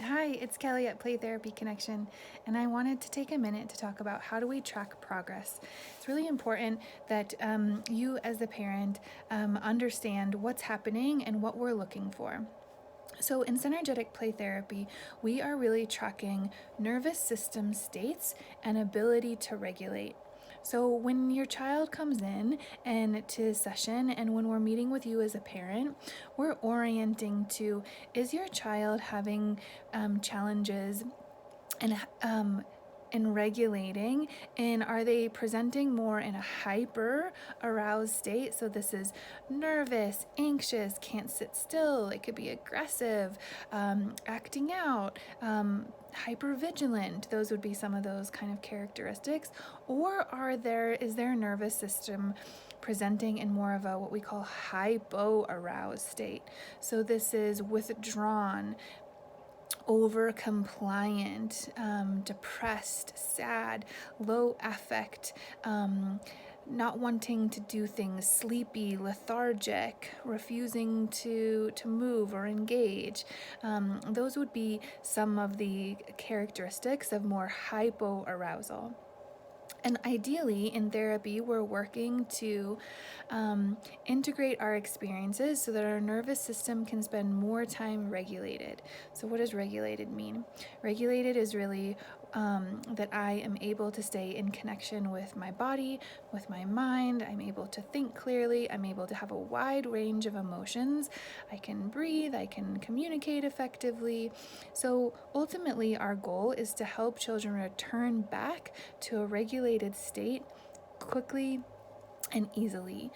Hi, it's Kelly at Play Therapy Connection, and I wanted to take a minute to talk about how do we track progress. It's really important that you, as the parent, understand what's happening and what we're looking for. So, in synergetic play therapy, we are really tracking nervous system states and ability to regulate. So, when your child comes in and to session, and when we're meeting with you as a parent, we're orienting to, is your child having challenges and in regulating, and are they presenting more in a hyper aroused state? So this is nervous, anxious, can't sit still, it could be aggressive, acting out, hyper vigilant. Those would be some of those kind of characteristics. Or is their nervous system presenting in more of a what we call hypo aroused state? So this is withdrawn, over compliant, depressed, sad, low affect, not wanting to do things, sleepy, lethargic, refusing to move or engage. Those would be some of the characteristics of more hypoarousal. And ideally, in therapy, we're working to integrate our experiences so that our nervous system can spend more time regulated. So, what does regulated mean? Regulated is really that I am able to stay in connection with my body, with my mind. I'm able to think clearly. I'm able to have a wide range of emotions. I can breathe. I can communicate effectively. So, ultimately, our goal is to help children return back to a regulated state quickly and easily.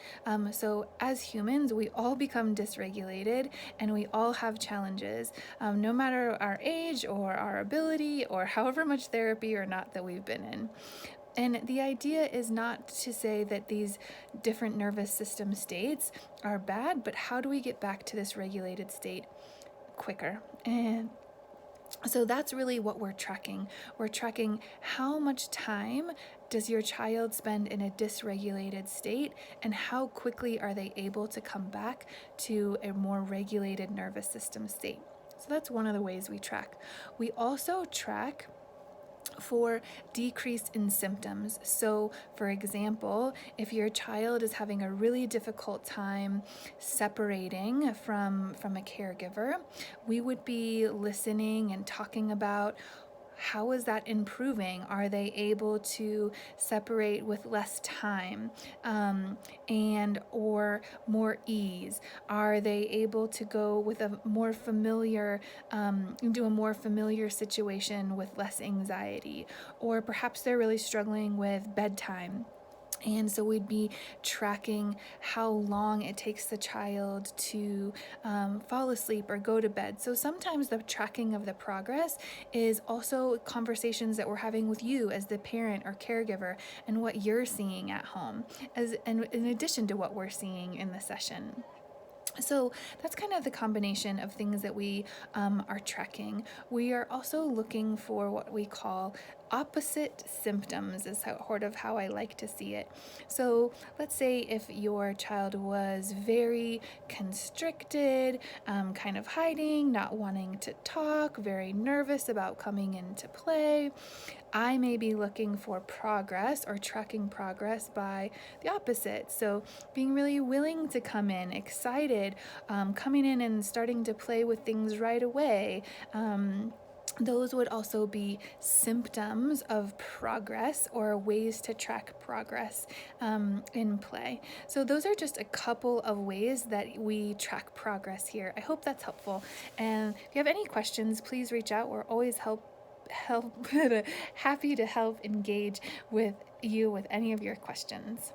So as humans, we all become dysregulated and we all have challenges, no matter our age or our ability or however much therapy or not that we've been in. And the idea is not to say that these different nervous system states are bad, but how do we get back to this regulated state quicker? And so that's really what we're tracking. We're tracking how much time does your child spend in a dysregulated state, and how quickly are they able to come back to a more regulated nervous system state. So that's one of the ways we track. We also track for decrease in symptoms. So, for example, if your child is having a really difficult time separating from a caregiver, we would be listening and talking about, how is that improving? Are they able to separate with less time, and or more ease? Are they able to go with a more familiar, into a more familiar situation with less anxiety? Or perhaps they're really struggling with bedtime. And so we'd be tracking how long it takes the child to fall asleep or go to bed. So sometimes the tracking of the progress is also conversations that we're having with you as the parent or caregiver, and what you're seeing at home, and in addition to what we're seeing in the session. So that's kind of the combination of things that we are tracking. We are also looking for what we call opposite symptoms, is sort of how I like to see it. So let's say if your child was very constricted, kind of hiding, not wanting to talk, very nervous about coming into play, I may be looking for progress or tracking progress by the opposite. So being really willing to come in, excited, coming in and starting to play with things right away. Those would also be symptoms of progress or ways to track progress in play. So those are just a couple of ways that we track progress here. I hope that's helpful. And if you have any questions, please reach out. We're always happy to help engage with you with any of your questions.